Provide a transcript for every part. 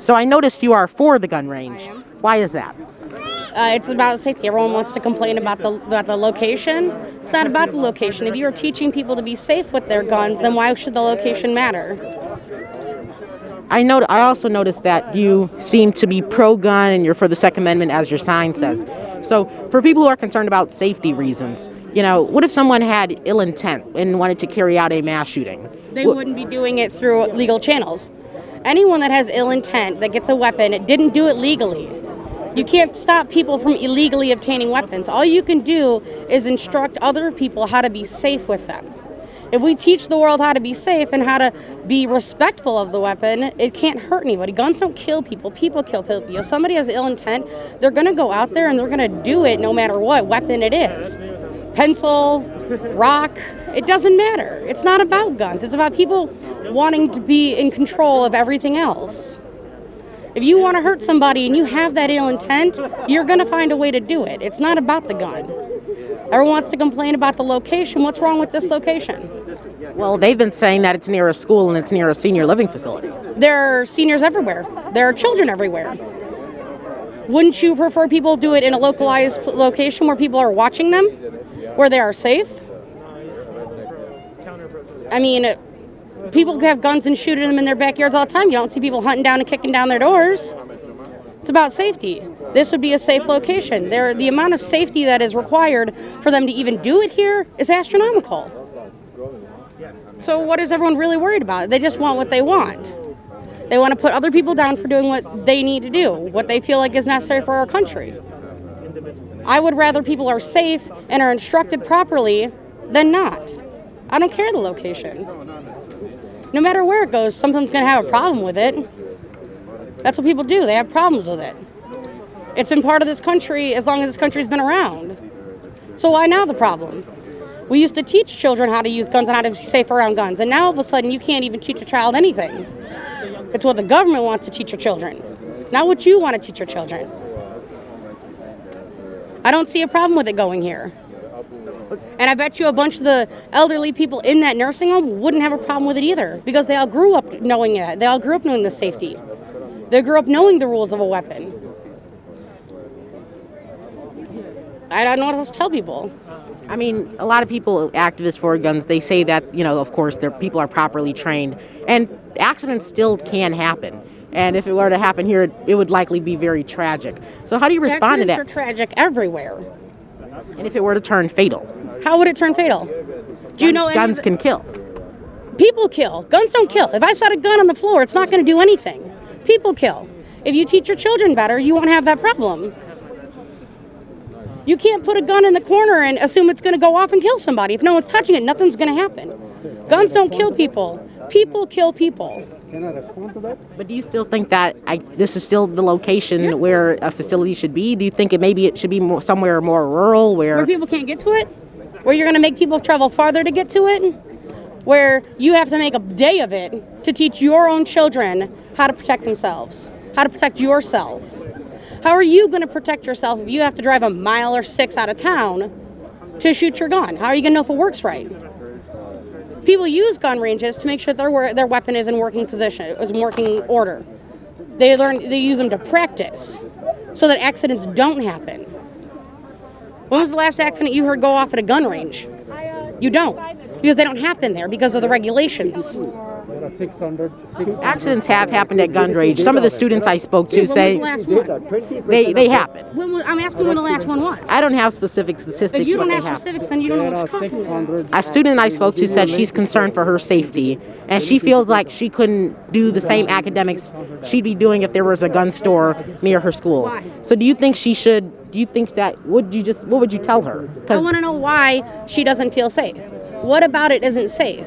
So I noticed you are for the gun range. I am. Why is that? It's about safety. Everyone wants to complain about the location. It's not about the location. If you are teaching people to be safe with their guns, then why should the location matter? I also noticed that you seem to be pro-gun and you're for the Second Amendment, as your sign says. So for people who are concerned about safety reasons, what if someone had ill intent and wanted to carry out a mass shooting? They wouldn't be doing it through legal channels. Anyone that has ill intent that gets a weapon, it didn't do it legally. You can't stop people from illegally obtaining weapons. All you can do is instruct other people how to be safe with them. If we teach the world how to be safe and how to be respectful of the weapon, it can't hurt anybody. Guns don't kill people. People kill people. If somebody has ill intent, they're going to go out there and they're going to do it no matter what weapon it is. Pencil, rock, it doesn't matter. It's not about guns. It's about people wanting to be in control of everything else. If you want to hurt somebody and you have that ill intent, you're going to find a way to do it. It's not about the gun. Everyone wants to complain about the location. What's wrong with this location? Well, they've been saying that it's near a school and it's near a senior living facility. There are seniors everywhere. There are children everywhere. Wouldn't you prefer people do it in a localized location where people are watching them, where they are safe? I mean, people have guns and shooting them in their backyards all the time. You don't see people hunting down and kicking down their doors. It's about safety. This would be a safe location. The amount of safety that is required for them to even do it here is astronomical. So what is everyone really worried about? They just want what they want. They want to put other people down for doing what they need to do, what they feel like is necessary for our country. I would rather people are safe and are instructed properly than not. I don't care the location. No matter where it goes, someone's going to have a problem with it. That's what people do. They have problems with it. It's been part of this country as long as this country's been around. So why now the problem? We used to teach children how to use guns and how to be safe around guns, and now all of a sudden you can't even teach a child anything. It's what the government wants to teach your children, not what you want to teach your children. I don't see a problem with it going here. And I bet you a bunch of the elderly people in that nursing home wouldn't have a problem with it either, because they all grew up knowing it. They all grew up knowing the safety. They grew up knowing the rules of a weapon. I don't know what else to tell people. I mean, a lot of people, activists for guns, they say that, of course, their people are properly trained, and accidents still can happen. And if it were to happen here, it would likely be very tragic. So how do you respond to that? Accidents are tragic everywhere. And if it were to turn fatal? How would it turn fatal? Do you know guns can kill? People kill. Guns don't kill. If I set a gun on the floor, it's not going to do anything. People kill. If you teach your children better, you won't have that problem. You can't put a gun in the corner and assume it's going to go off and kill somebody. If no one's touching it, nothing's going to happen. Guns don't kill people. People kill people. Can I respond to that? But do you still think that this is still the location where a facility should be? Do you think maybe it should be somewhere more rural where people can't get to it? Where you're going to make people travel farther to get to it? Where you have to make a day of it to teach your own children how to protect themselves, how to protect yourself. How are you going to protect yourself if you have to drive a mile or 6 out of town to shoot your gun? How are you going to know if it works right? People use gun ranges to make sure their weapon is in working position, is in working order. They use them to practice so that accidents don't happen. When was the last accident you heard go off at a gun range? You don't, because they don't happen there because of the regulations. Accidents have happened at gun range. Some of the students I spoke to say they happen. I'm asking when the last one was. I don't have specific statistics. If you don't have specifics, then you don't know what you're talking about. A student I spoke to said she's concerned for her safety, and she feels like she couldn't do the same academics she'd be doing if there was a gun store near her school. Why? So do you think she should? Do you think that? What would you tell her? I want to know why she doesn't feel safe. What about it isn't safe?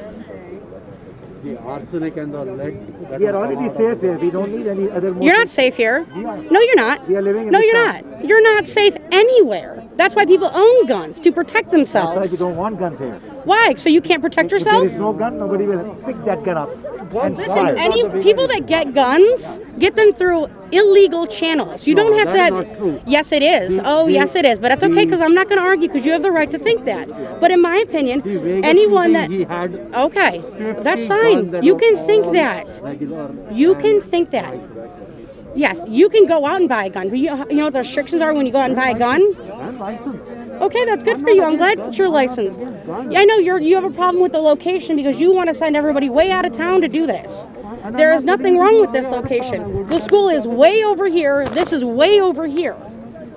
The arsenic and the lead. We are already safe here. We don't need any other. You're not safe here. No, you're not. We are living in no, this you're town. not. You're not safe anywhere. That's why people own guns, to protect That's themselves. why we don't want guns here. Why? So you can't protect If there yourself? is no gun, nobody will pick that gun up and Listen, fire. any people that get guns get them through illegal channels. You don't have that to is not true. Yes, it is. Yes, it is. But that's okay, because I'm not going to argue, because you have the right to think that. But in my opinion, The Vegas anyone shooting, that... he had Okay, 50 that's guns fine. that You were can think all, that. like, You can think that. Yes, you can go out and buy a gun. But you know what the restrictions are when you go out and buy a gun? and license. Okay, that's good for you. I'm glad that you're licensed. Yeah, I know you have a problem with the location because you want to send everybody way out of town to do this. There is nothing wrong with this location. The school is way over here. This is way over here.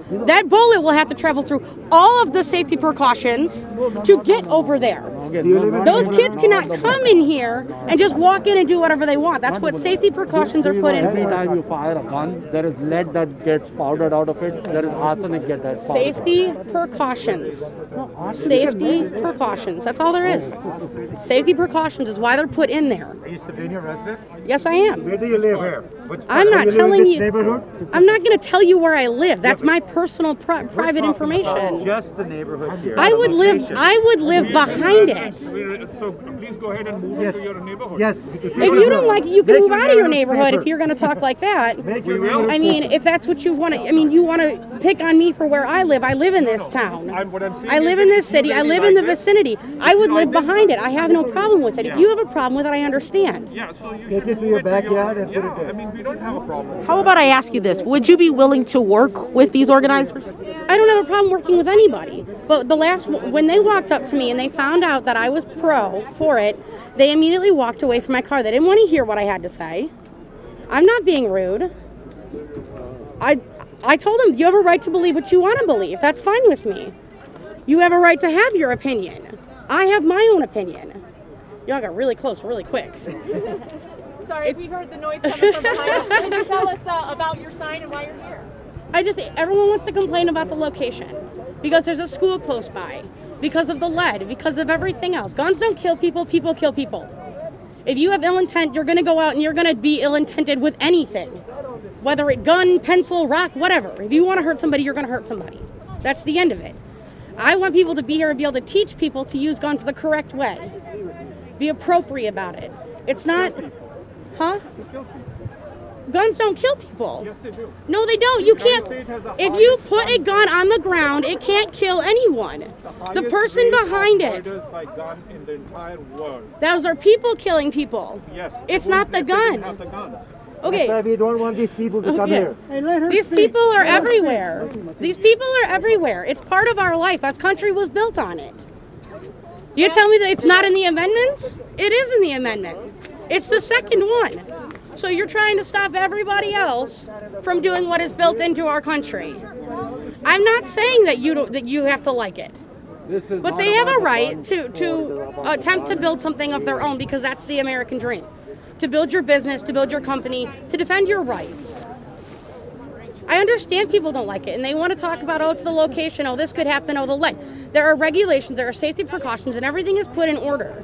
That bullet will have to travel through all of the safety precautions to get over there. Those kids cannot come in here and just walk in and do whatever they want. That's what safety precautions are put in Every for. time you fire a gun, there is lead that gets powdered out of it. There is arsenic that gets powdered. Safety precautions. Safety precautions. That's all there is. Safety precautions is why they're put in there. Are you Sylvania resident? Yes, I am. Where do you live here? I'm not telling you. Neighborhood? I'm not going to tell you where I live. That's my personal private information. Just the neighborhood here. I would live behind it. So please go ahead and move into your neighborhood. Yes. If you don't like it, you can move out of your neighborhood if you're going to talk like that. Make your neighborhood I mean, if that's what you want to, I mean, you want to pick on me for where I live. I live in this town. What I'm saying I live is in that this if you city. I really live in the like it, vicinity. I would live behind it. I have no problem with it. If you have a problem with it, I understand. Yeah, so you Take should it to move your it to backyard and put yeah, it there. I mean, we don't have a problem. How about I ask you this? Would you be willing to work with these organizers? I don't have a problem working with anybody. But when they walked up to me and they found out that I was for it, they immediately walked away from my car. They didn't want to hear what I had to say. I'm not being rude. I told them, you have a right to believe what you want to believe. That's fine with me. You have a right to have your opinion. I have my own opinion. Y'all got really close really quick. Sorry, we heard the noise coming from behind us. Can you tell us about your sign and why you're here? Everyone wants to complain about the location because there's a school close by, because of the lead, because of everything else. Guns don't kill people, people kill people. If you have ill intent, you're going to go out and you're going to be ill-intented with anything, whether it gun, pencil, rock, whatever. If you want to hurt somebody, you're going to hurt somebody. That's the end of it. I want people to be here and be able to teach people to use guns the correct way. Be appropriate about it. It's not, huh? Guns don't kill people. Yes, they do. No, they don't. You can't. States has the If you highest put a gun on the ground, it can't kill anyone. The person behind it. Murders by gun in the entire world. Those are people killing people. Yes. It's not the They didn't gun. have the guns. That's why Okay. we don't want these people to come here. These people are everywhere. These people are everywhere. It's part of our life. Our country was built on it. You tell me that it's not in the amendments? It is in the amendment. It's the second one. So you're trying to stop everybody else from doing what is built into our country. I'm not saying that you have to like it. But they have a right to attempt to build something of their own because that's the American dream. To build your business, to build your company, to defend your rights. I understand people don't like it and they want to talk about, oh, it's the location, oh, this could happen, oh, the lead. There are regulations, there are safety precautions, and everything is put in order.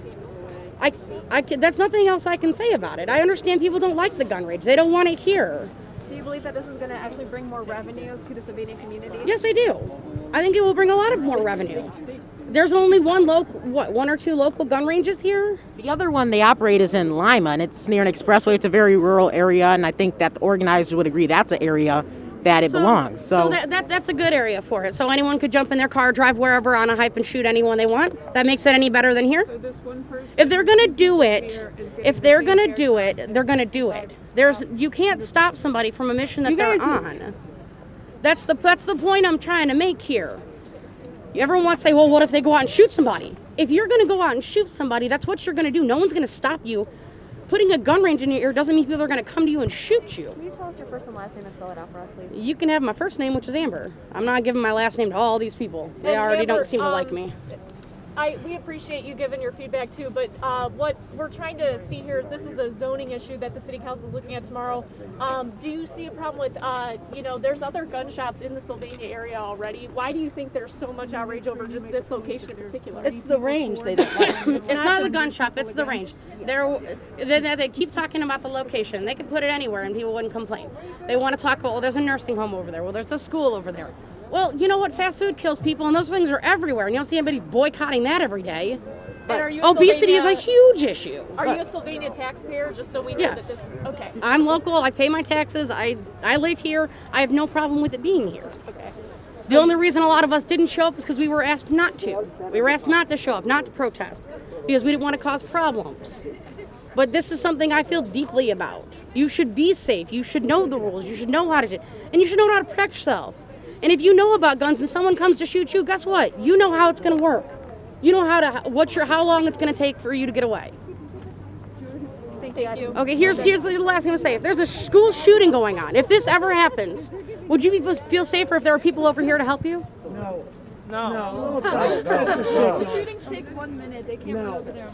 That's nothing else I can say about it. I understand people don't like the gun range. They don't want it here. Do you believe that this is going to actually bring more revenue to the Sylvania community? Yes, I do. I think it will bring a lot of more revenue. There's only one or two local gun ranges here? The other one they operate is in Lima, and it's near an expressway. It's a very rural area, and I think that the organizers would agree that's an area that it belongs. So that's a good area for it. So anyone could jump in their car, drive wherever on a hype and shoot anyone they want. That makes it any better than here? If they're going to do it, they're going to do it. You can't stop somebody from a mission that they're on. That's the point I'm trying to make here. Everyone wants to say, well, what if they go out and shoot somebody? If you're going to go out and shoot somebody, that's what you're going to do. No one's going to stop you. Putting a gun range in your ear doesn't mean people are going to come to you and shoot you. Can you tell us your first and last name and spell it out for us, please? You can have my first name, which is Amber. I'm not giving my last name to all these people. They And already Amber, don't seem to like me. We appreciate you giving your feedback too, but what we're trying to see here is this is a zoning issue that the city council is looking at tomorrow. Do you see a problem with, there's other gun shops in the Sylvania area already. Why do you think there's so much outrage over just this location in particular? It's the range they don't like. It's not the gun shop, it's the range. They keep talking about the location. They could put it anywhere and people wouldn't complain. They want to talk about, well, there's a nursing home over there. Well, there's a school over there. Well, you know what? Fast food kills people, and those things are everywhere. And you don't see anybody boycotting that every day. And are you a Obesity is a Sylvania- huge issue. Are you a Sylvania taxpayer? Just so we know Yes. that this is okay. I'm local. I pay my taxes. I live here. I have no problem with it being here. Okay. The only reason a lot of us didn't show up is because we were asked not to. We were asked not to show up, not to protest, because we didn't want to cause problems. But this is something I feel deeply about. You should be safe. You should know the rules. You should know how to do, and you should know how to protect yourself. And if you know about guns and someone comes to shoot you, guess what? You know how it's going to work. You know how long it's going to take for you to get away. Thank you. Okay, here's the last thing I'm gonna say. If there's a school shooting going on, if this ever happens, would you feel safer if there were people over here to help you? Shootings take 1 minute. They can't run over there.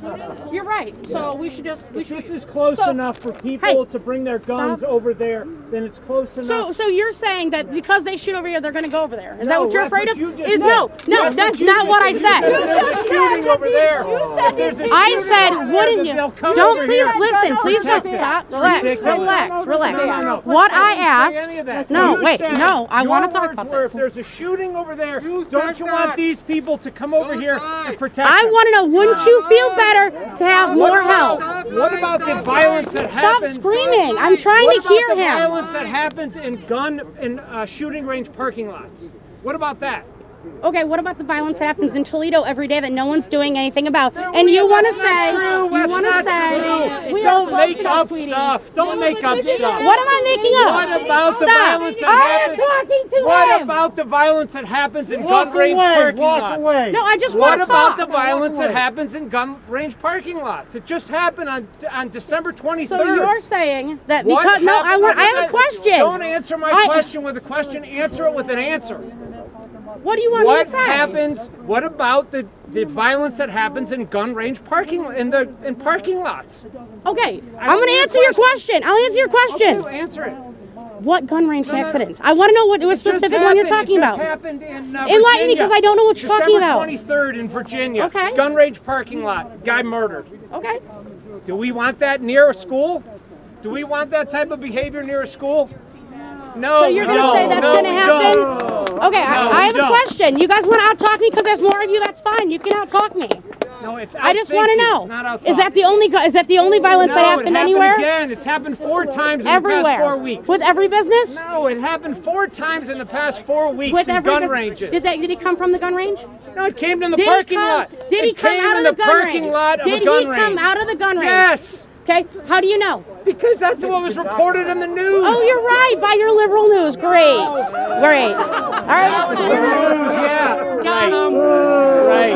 You're right. So we should just If this is close enough for people to bring their guns over there, then it's close enough. So you're saying that because they shoot over here, they're going to go over there? Is that No, what you're that's afraid what of? you just Is said. no, that's not what I said. There's shooting over there. If there's a I shooting said, over there, wouldn't then you? they'll come Don't over please here. listen. Please don't Protect it. stop. Ridiculous. Relax. No. What I didn't say any asked. of that. No, You wait. said No, I your want to talk words about were, this. if there's a shooting over there, don't you want these people to come over here and protect I them? want to know, wouldn't you feel better to have more help? What about the violence that Stop happens? screaming. I'm trying What to hear about the him. violence that happens in shooting range parking lots? What about that? Okay, what about the violence that happens in Toledo every day that no one's doing anything about? And you want to say, Don't make up stuff. Don't make up stuff. What am I making up? What about the Stop. violence that I am happens? talking to What him. about the violence that happens in Walk gun range away, parking walk lots? away. No, I just What want to about the talk. violence that happens in gun range parking lots? It just happened on December 23rd. So you're saying that What because no, happened? I have a question. Don't answer my question with a question. Answer it with an answer. What do you want me What to say? happens? What about the violence that happens in gun range parking lots? Okay, I'm going to answer your question. I'll answer your question. Okay, answer it. What gun range accidents? I want to know what specific one you're talking It about. just happened in Enlighten me, Virginia. because I don't know what you're talking about. December 23rd in Virginia. Okay. Gun range parking lot. Guy murdered. Okay. Do we want that near a school? Do we want that type of behavior near a school? No, So you're we going to don't. say that's No, going to we happen? don't. Okay, No, I we have a don't. question. You guys want to out-talk me because there's more of you? That's fine. You can out-talk me. No, it's I just want to outthinking, know. not out Is that the only violence that happened anywhere? Again, it's happened 4 times in the Everywhere. past 4 weeks. With every business? No, it happened 4 times in the past 4 weeks With in every gun bus- ranges. Did he come from the gun range? No, it came in the Did he parking come- lot. Did he It come came out in of the the gun parking range? lot of Did a gun he range. come out of the gun range? Yes, Okay, how do you know? because that's what was reported in the news. Oh, you're right, by your liberal news. Great. All right. Yeah, right. Right.